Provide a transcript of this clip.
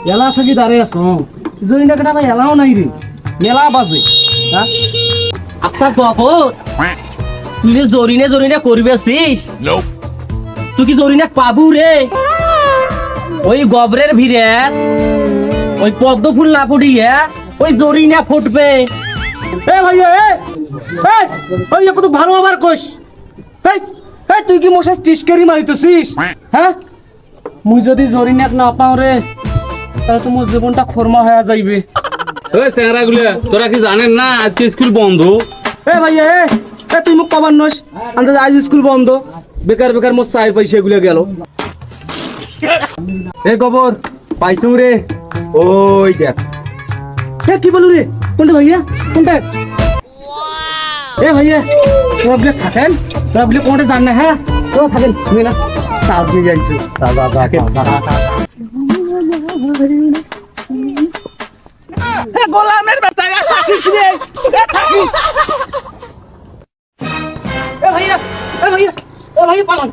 এলা থাকি দাঁড়িয়ে আছো জরিনা কেটা ভাই এলাও নাই রে মেলা বাজে হ্যাঁ আচ্ছা বাবু তুই যে জরিনে করবেছিস তুই কি জরিনা পাবু রে ওই গবরের ভিড়ে ওই পদ্ম ফুল না ফুটিয়ে ওই জরিনা ফুটবে এ ভাই ওই কত ভালো আবার কোষ তুই কি মশা টিসকারি মারিতেছিস হ্যাঁ মুই যদি জরিনাক না পাও রে তাহলে তো মোর জীবনটা খরমা হয়ে যাইবে ওই চেংরাগুলা তোরা কি জানেন না আজকে স্কুল বন্ধ ভাই তুই মোক কবার নস আন্দাজ আজ স্কুল বন্ধ বেকার মোর চায়ের পয়সা এগুলো গেল খবর পাইছু রে ওই দেখ কি বলু রে কোনটা ভাইয়া কোনটা ভাইয়া তোরা বলে থাকেন তোরা বলে কোনটা জান না হ্যাঁ তোরা থাকেন তুমি না সাজ নিয়ে যাইছো গোলামের বেটা থাকিস রে থাকিস ভাইয়া ভাইয়া পালান